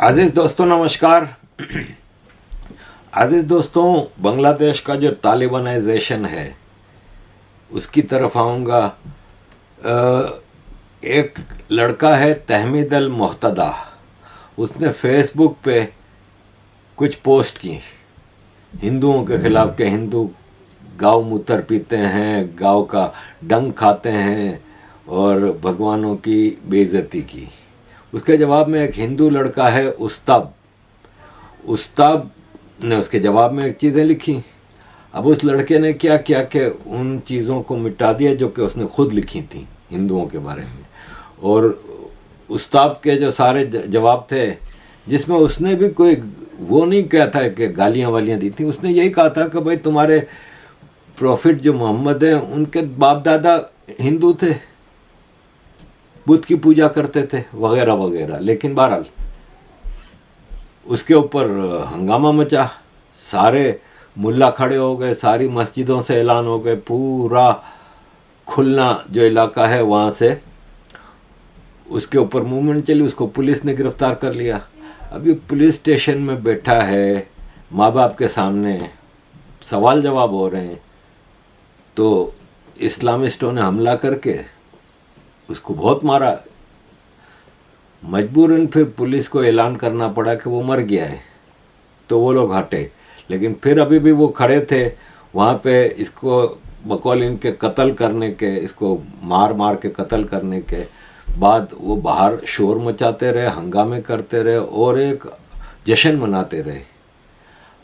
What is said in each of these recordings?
अजीज़ दोस्तों नमस्कार। अजीज़ दोस्तों, बांग्लादेश का जो तालिबानाइजेशन है उसकी तरफ आऊँगा। एक लड़का है तहमीद अल मोहतदा, उसने फेसबुक पे कुछ पोस्ट की हिंदुओं के ख़िलाफ़ के हिंदू गाय मूत्र पीते हैं, गाय का डंग खाते हैं और भगवानों की बेइज्जती की। उसके जवाब में एक हिंदू लड़का है उस्ताब ने उसके जवाब में एक चीज़ें लिखी। अब उस लड़के ने क्या किया कि उन चीज़ों को मिटा दिया जो कि उसने खुद लिखी थी हिंदुओं के बारे में। और उस्ताद के जो सारे जवाब थे जिसमें उसने भी कोई वो नहीं कहा था कि गालियाँ वालियाँ दी थी, उसने यही कहा था कि भाई तुम्हारे प्रॉफिट जो मोहम्मद हैं उनके बाप दादा हिंदू थे, बुद्ध की पूजा करते थे वगैरह वगैरह। लेकिन बहरहाल उसके ऊपर हंगामा मचा, सारे मुल्ला खड़े हो गए, सारी मस्जिदों से ऐलान हो गए, पूरा खुलना जो इलाका है वहाँ से उसके ऊपर मूवमेंट चली। उसको पुलिस ने गिरफ्तार कर लिया। अभी पुलिस स्टेशन में बैठा है, माँ बाप के सामने सवाल जवाब हो रहे हैं, तो इस्लामिस्टों ने हमला करके उसको बहुत मारा। मजबूरन फिर पुलिस को ऐलान करना पड़ा कि वो मर गया है, तो वो लोग हटे। लेकिन फिर अभी भी वो खड़े थे वहाँ पे, इसको बकौल इनके कत्ल करने के, इसको मार मार के कत्ल करने के बाद वो बाहर शोर मचाते रहे, हंगामे करते रहे और एक जश्न मनाते रहे।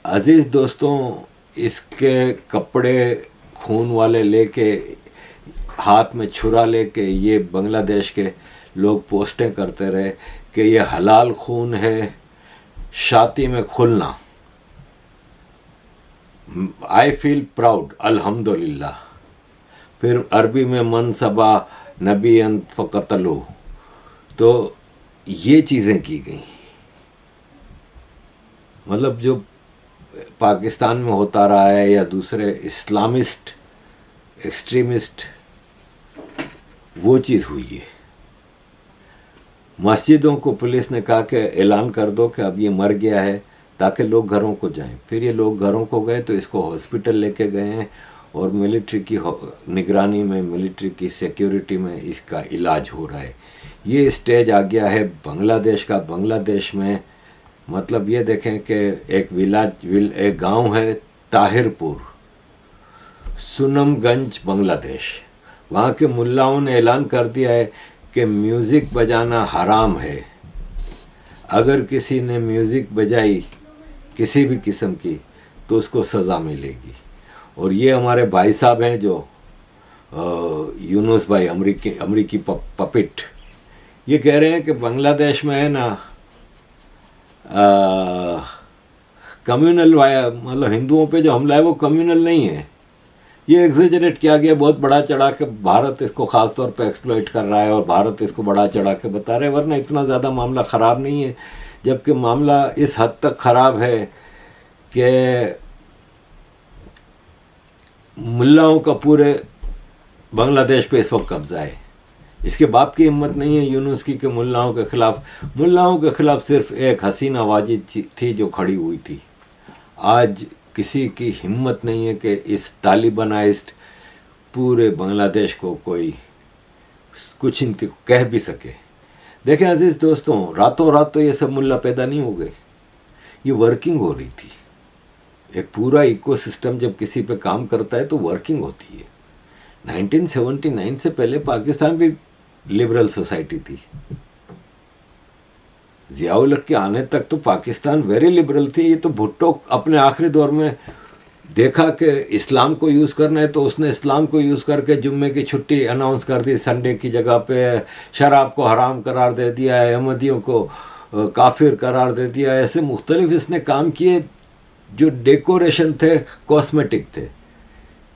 अजीज़ दोस्तों, इसके कपड़े खून वाले लेके, हाथ में छुरा लेके ये बांग्लादेश के लोग पोस्टें करते रहे कि ये हलाल खून है, शादी में खुलना, आई फील प्राउड, अल्हम्दुलिल्लाह। फिर अरबी में मन सबा नबी अंत फ़क़तलू, तो ये चीज़ें की गई। मतलब जो पाकिस्तान में होता रहा है या दूसरे इस्लामिस्ट एक्सट्रीमिस्ट, वो चीज़ हुई है। मस्जिदों को पुलिस ने कहा कि ऐलान कर दो कि अब ये मर गया है, ताकि लोग घरों को जाएं। फिर ये लोग घरों को गए तो इसको हॉस्पिटल लेके गए हैं और मिलिट्री की निगरानी में, मिलिट्री की सिक्योरिटी में इसका इलाज हो रहा है। ये स्टेज आ गया है बांग्लादेश का। बांग्लादेश में मतलब ये देखें कि एक गांव है ताहिरपुर, सुनमगंज, बांग्लादेश। वहाँ के मुल्लाओं ने ऐलान कर दिया है कि म्यूज़िक बजाना हराम है। अगर किसी ने म्यूज़िक बजाई किसी भी किस्म की तो उसको सज़ा मिलेगी। और ये हमारे भाई साहब हैं जो यूनुस भाई, अमरीकी पपिट, ये कह रहे हैं कि बांग्लादेश में है ना कम्युनल मतलब हिंदुओं पे जो हमला है वो कम्युनल नहीं है। ये एग्जेजरेट किया गया, बहुत बड़ा चढ़ा के भारत इसको ख़ास तौर पे एक्सप्लॉइट कर रहा है और भारत इसको बड़ा चढ़ा के बता रहे हैं, वरना इतना ज़्यादा मामला ख़राब नहीं है। जबकि मामला इस हद तक ख़राब है कि मुल्लाओं का पूरे बांग्लादेश पे इस वक्त कब्ज़ा है। इसके बाप की हिम्मत नहीं है यूनुस की कि मुल्लाओं के ख़िलाफ़ सिर्फ एक हसीना वाजिद थी जो खड़ी हुई थी। आज किसी की हिम्मत नहीं है कि इस तालिबानाइज्ड पूरे बांग्लादेश को कोई कुछ इनके कह भी सके। देखें अजीज़ दोस्तों, रातों रात तो ये सब मुल्ला पैदा नहीं हो गए, ये वर्किंग हो रही थी। एक पूरा इकोसिस्टम जब किसी पे काम करता है तो वर्किंग होती है। 1979 से पहले पाकिस्तान भी लिबरल सोसाइटी थी। ज़ियाउल हक के आने तक तो पाकिस्तान वेरी लिबरल थी। ये तो भुट्टो अपने आखिरी दौर में देखा कि इस्लाम को यूज़ करना है तो उसने इस्लाम को यूज़ करके जुम्मे की छुट्टी अनाउंस कर दी, संडे की जगह पे शराब को हराम करार दे दिया, अहमदियों को काफिर करार दे दिया। ऐसे मुख्तलिफ इसने काम किए जो डेकोरेशन थे, कॉस्मेटिक थे,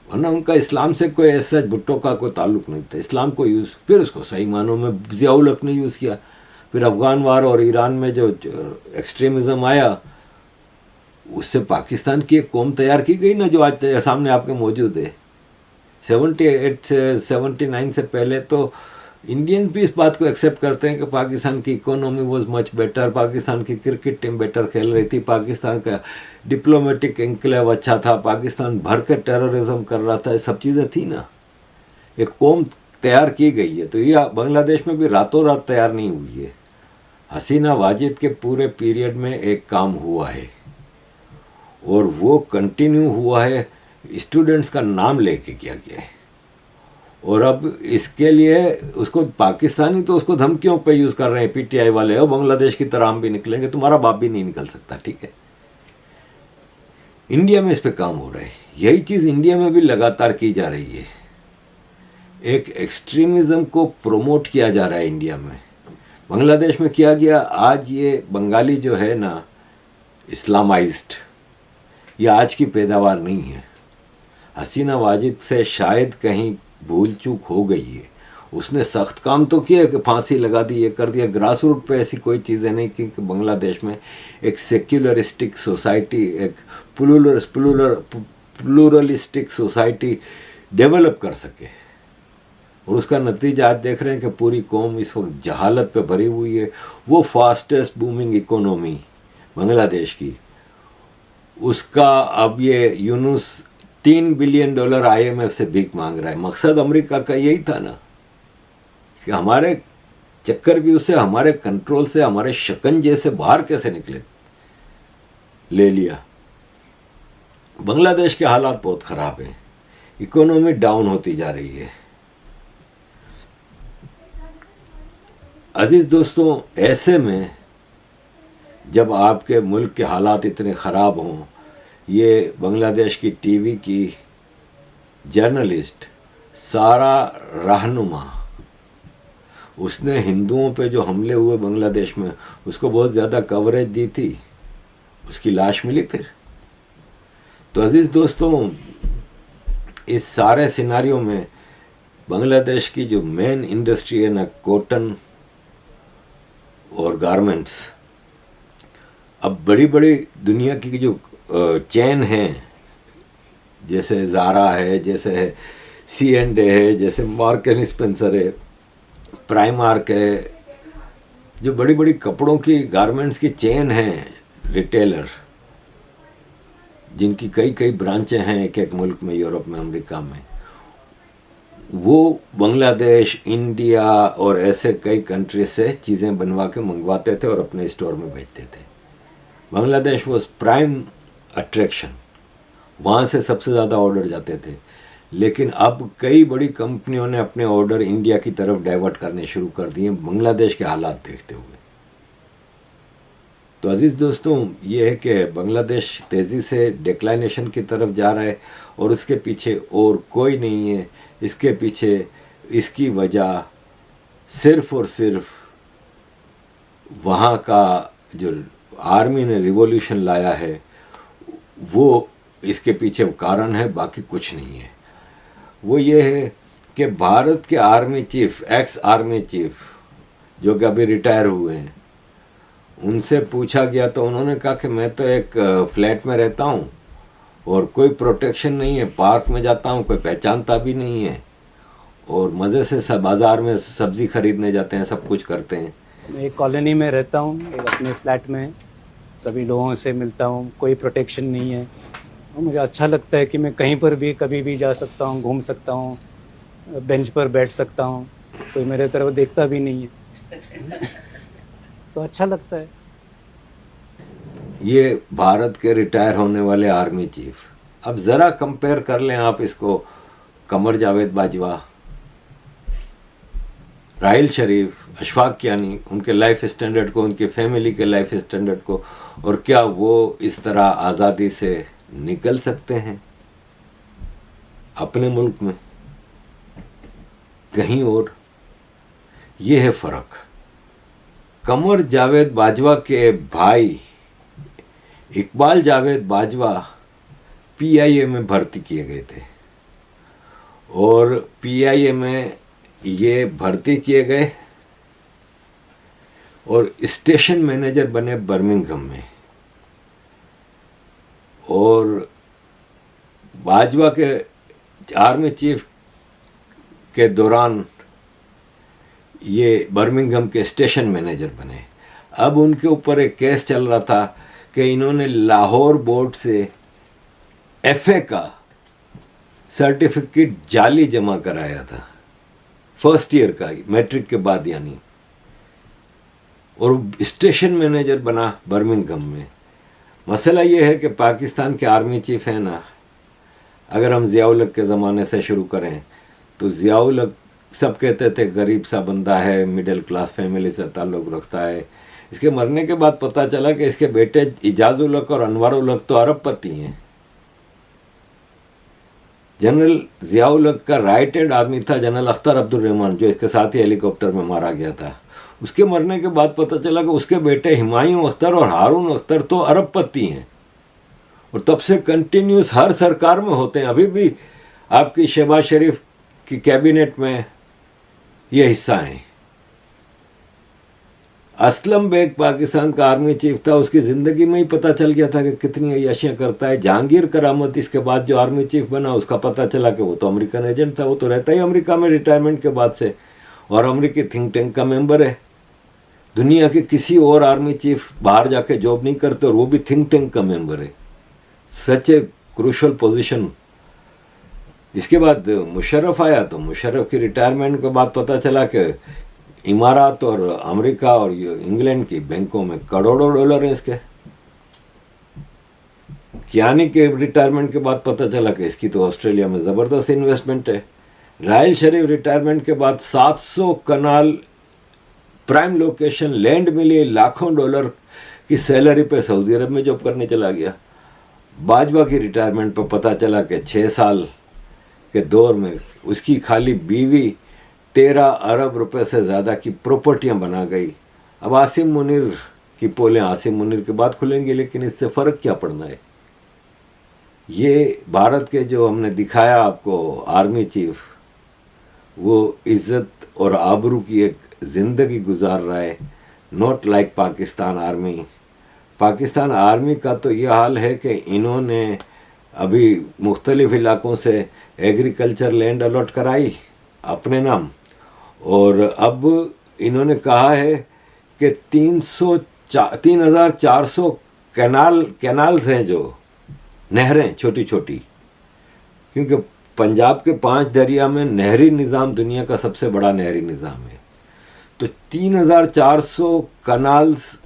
वरना उनका इस्लाम से कोई ऐसा भुट्टो का कोई ताल्लुक़ नहीं था। इस्लाम को यूज़ फिर उसको सही मानों में ज़ियाउल हक ने यूज़ किया। फिर अफ़गान वार और ईरान में जो एक्सट्रीमिज़म आया, उससे पाकिस्तान की एक कौम तैयार की गई ना, जो आज सामने आपके मौजूद है। 78 से 79 से पहले तो इंडियंस भी इस बात को एक्सेप्ट करते हैं कि पाकिस्तान की economy was much better, Pakistan की क्रिकेट टीम बेटर खेल रही थी, पाकिस्तान का डिप्लोमेटिक एनक्लेव अच्छा था, पाकिस्तान भर के टेररिज्म कर रहा था, ये सब चीज़ें थी ना। एक कौम तैयार की गई है, तो ये बांग्लादेश में भी रातों रात तैयार नहीं हुई है। हसीना वाजिद के पूरे पीरियड में एक काम हुआ है और वो कंटिन्यू हुआ है, स्टूडेंट्स का नाम लेके किया गया है। और अब इसके लिए उसको पाकिस्तानी तो उसको धमकियों पे यूज़ कर रहे हैं पीटीआई वाले, और बांग्लादेश की तरह हम भी निकलेंगे, तुम्हारा बाप भी नहीं निकल सकता, ठीक है। इंडिया में इस पे काम हो रहा है, यही चीज़ इंडिया में भी लगातार की जा रही है। एक एक्सट्रीमिज़म को प्रोमोट किया जा रहा है इंडिया में। बांग्लादेश में किया गया, आज ये बंगाली जो है ना इस्लामाइज्ड, ये आज की पैदावार नहीं है। हसीना वाजिद से शायद कहीं भूल चूक हो गई है, उसने सख्त काम तो किया कि फांसी लगा दी, ये कर दिया, ग्रास रूट पे ऐसी कोई चीज़ें नहीं कि बांग्लादेश में एक सेक्युलरिस्टिक सोसाइटी, एक प्लूरलिस्टिक सोसाइटी डेवलप कर सके। और उसका नतीजा आज देख रहे हैं कि पूरी कौम इस वक्त जहालत पे भरी हुई है। वो फास्टेस्ट बूमिंग इकोनॉमी बांग्लादेश की, उसका अब ये यूनुस $3 बिलियन IMF से भीख मांग रहा है। मकसद अमेरिका का यही था ना कि हमारे चक्कर भी उसे हमारे कंट्रोल से, हमारे शिकंजे से बाहर कैसे निकले, ले लिया। बांग्लादेश के हालात बहुत ख़राब हैं, इकोनॉमी डाउन होती जा रही है। अजीज़ दोस्तों, ऐसे में जब आपके मुल्क के हालात इतने ख़राब हों, ये बांग्लादेश की टीवी की जर्नलिस्ट सारा रहनुमा, उसने हिंदुओं पे जो हमले हुए बांग्लादेश में, उसको बहुत ज़्यादा कवरेज दी थी। उसकी लाश मिली फिर। तो अजीज़ दोस्तों, इस सारे सिनारियों में बांग्लादेश की जो मेन इंडस्ट्री है ना, कॉटन और गारमेंट्स, अब बड़ी बड़ी दुनिया की जो चैन हैं, जैसे ज़ारा है, जैसे है C&A है, जैसे मार्क एंड स्पेंसर है, प्राइमार्क है, जो बड़ी बड़ी कपड़ों की गारमेंट्स की चेन हैं, रिटेलर, जिनकी कई कई ब्रांचें हैं एक एक मुल्क में, यूरोप में, अमेरिका में, वो बांग्लादेश, इंडिया और ऐसे कई कंट्री से चीज़ें बनवा के मंगवाते थे और अपने स्टोर में बेचते थे। बांग्लादेश वॉज प्राइम अट्रैक्शन, वहाँ से सबसे ज़्यादा ऑर्डर जाते थे। लेकिन अब कई बड़ी कंपनियों ने अपने ऑर्डर इंडिया की तरफ डाइवर्ट करने शुरू कर दिए बांग्लादेश के हालात देखते हुए। तो अजीज़ दोस्तों, ये है कि बांग्लादेश तेज़ी से डिक्लाइनेशन की तरफ जा रहा है और उसके पीछे और कोई नहीं है। इसके पीछे इसकी वजह सिर्फ़ और सिर्फ वहाँ का जो आर्मी ने रिवॉल्यूशन लाया है, वो इसके पीछे कारण है, बाकी कुछ नहीं है। वो ये है कि भारत के army chief, ex army chief जो कि अभी रिटायर हुए हैं, उनसे पूछा गया तो उन्होंने कहा कि मैं तो एक फ्लैट में रहता हूँ और कोई प्रोटेक्शन नहीं है, पार्क में जाता हूँ, कोई पहचानता भी नहीं है, और मज़े से सब बाज़ार में सब्ज़ी खरीदने जाते हैं, सब कुछ करते हैं। मैं एक कॉलोनी में रहता हूँ, एक अपने फ्लैट में, सभी लोगों से मिलता हूँ, कोई प्रोटेक्शन नहीं है। और मुझे अच्छा लगता है कि मैं कहीं पर भी कभी भी जा सकता हूँ, घूम सकता हूँ, बेंच पर बैठ सकता हूँ, कोई मेरे तरफ देखता भी नहीं है। तो अच्छा लगता है। ये भारत के रिटायर होने वाले आर्मी चीफ। अब ज़रा कंपेयर कर लें आप इसको कमर जावेद बाजवा, राहिल शरीफ, अशफाक कियानी, उनके लाइफ स्टैंडर्ड को, उनकी फैमिली के लाइफ स्टैंडर्ड को, और क्या वो इस तरह आज़ादी से निकल सकते हैं अपने मुल्क में, कहीं और? ये है फ़र्क। कमर जावेद बाजवा के भाई इकबाल जावेद बाजवा PIA में भर्ती किए गए थे और PIA में ये भर्ती किए गए और स्टेशन मैनेजर बने बर्मिंघम में। और बाजवा के आर्मी चीफ के दौरान ये बर्मिंघम के स्टेशन मैनेजर बने। अब उनके ऊपर एक केस चल रहा था कि इन्होंने लाहौर बोर्ड से एफए का सर्टिफिकेट जाली जमा कराया था, फर्स्ट ईयर का, मैट्रिक के बाद यानी, और स्टेशन मैनेजर बना बर्मिंघम में। मसला ये है कि पाकिस्तान के आर्मी चीफ है ना, अगर हम ज़ियाउल हक के ज़माने से शुरू करें तो ज़ियाउल हक सब कहते थे गरीब सा बंदा है, मिडिल क्लास फैमिली से ताल्लुक़ रखता है। इसके मरने के बाद पता चला कि इसके बेटे इजाज़ुल हक और अनवारुल हक तो अरबपति हैं। जनरल ज़ियाउल हक का राइट हैंड आदमी था जनरल अख्तर अब्दुल रहमान, जो इसके साथ ही हेलीकॉप्टर में मारा गया था। उसके मरने के बाद पता चला कि उसके बेटे हुमायूं अख्तर और हारून अख्तर तो अरबपति हैं, और तब से कंटिन्यूस हर सरकार में होते हैं। अभी भी आपकी शहबाज शरीफ की कैबिनेट में ये हिस्सा हैं। असलम बेग पाकिस्तान का आर्मी चीफ था, उसकी ज़िंदगी में ही पता चल गया था कि कितनी अय्याशियाँ करता है। जहांगीर करामत इसके बाद जो आर्मी चीफ बना, उसका पता चला कि वो तो अमेरिकन एजेंट था, वो तो रहता ही अमेरिका में रिटायरमेंट के बाद से, और अमेरिकी थिंक टैंक का मेंबर है। दुनिया के किसी और आर्मी चीफ बाहर जाके जॉब नहीं करते और वो भी थिंक टैंक का मेंबर है। सच ए क्रूशल पोजीशन। इसके बाद मुशर्रफ आया, तो मुशर्रफ की रिटायरमेंट के बाद पता चला कि इमारात और अमेरिका और इंग्लैंड की बैंकों में करोड़ों डॉलर हैं इसके। कियानी के रिटायरमेंट के बाद पता चला कि इसकी तो ऑस्ट्रेलिया में ज़बरदस्त इन्वेस्टमेंट है। राहिल शरीफ रिटायरमेंट के बाद 700 कनाल प्राइम लोकेशन लैंड मिली, लाखों डॉलर की सैलरी पे सऊदी अरब में जॉब करने चला गया। बाजवा की रिटायरमेंट पर पता चला कि 6 साल के दौर में उसकी खाली बीवी 13 अरब रुपए से ज़्यादा की प्रॉपर्टियां बना गई। अब आसिम मुनीर की पोलें आसिम मुनीर के बाद खुलेंगी, लेकिन इससे फ़र्क क्या पड़ना है। ये भारत के जो हमने दिखाया आपको आर्मी चीफ, वो इज़्ज़त और आबरू की एक ज़िंदगी गुजार रहा है, not like Pakistan army. Pakistan army का तो ये हाल है कि इन्होंने अभी मुख्तलिफ़ इलाकों से एग्रीकल्चर लैंड अलॉट कराई अपने नाम, और अब इन्होंने कहा है कि 3,400 कैनाल्स हैं, जो नहरें छोटी छोटी, क्योंकि पंजाब के 5 दरिया में नहरी निज़ाम दुनिया का सबसे बड़ा नहरी निज़ाम है। तो 3,400 कनाल्स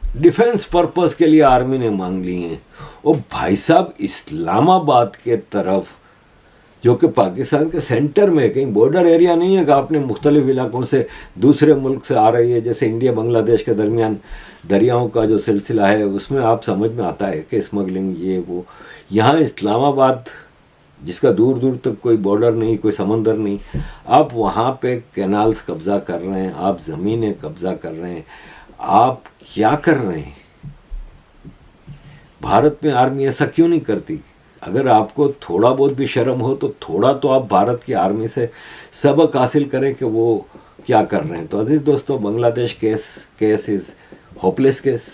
डिफेंस पर्पस के लिए आर्मी ने मांग ली हैं। और भाई साहब, इस्लामाबाद के तरफ, जो कि पाकिस्तान के सेंटर में, कहीं बॉर्डर एरिया नहीं है कि आपने मुख्तलिफ इलाकों से दूसरे मुल्क से आ रही है, जैसे इंडिया बांग्लादेश के दरमियान दरियाओं का जो सिलसिला है, उसमें आप समझ में आता है कि स्मगलिंग ये वो। यहाँ इस्लामाबाद, जिसका दूर दूर तक कोई बॉर्डर नहीं, कोई समंदर नहीं, आप वहाँ पे कैनाल्स कब्ज़ा कर रहे हैं, आप ज़मीनें कब्ज़ा कर रहे हैं, आप क्या कर रहे हैं। भारत में आर्मी ऐसा क्यों नहीं करती? अगर आपको थोड़ा बहुत भी शर्म हो तो थोड़ा तो आप भारत की आर्मी से सबक हासिल करें कि वो क्या कर रहे हैं। तो अजीज़ दोस्तों, Bangladesh case is hopeless case.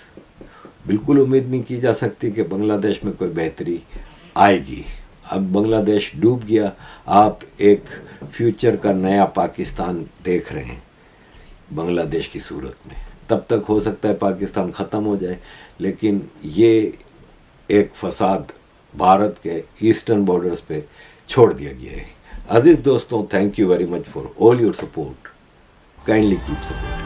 बिल्कुल उम्मीद नहीं की जा सकती कि बांग्लादेश में कोई बेहतरी आएगी। अब बांग्लादेश डूब गया, आप एक फ्यूचर का नया पाकिस्तान देख रहे हैं बांग्लादेश की सूरत में। तब तक हो सकता है पाकिस्तान ख़त्म हो जाए, लेकिन ये एक फसाद भारत के ईस्टर्न बॉर्डर्स पे छोड़ दिया गया है। अजीज़ दोस्तों, thank you very much for all your support. Kindly keep support.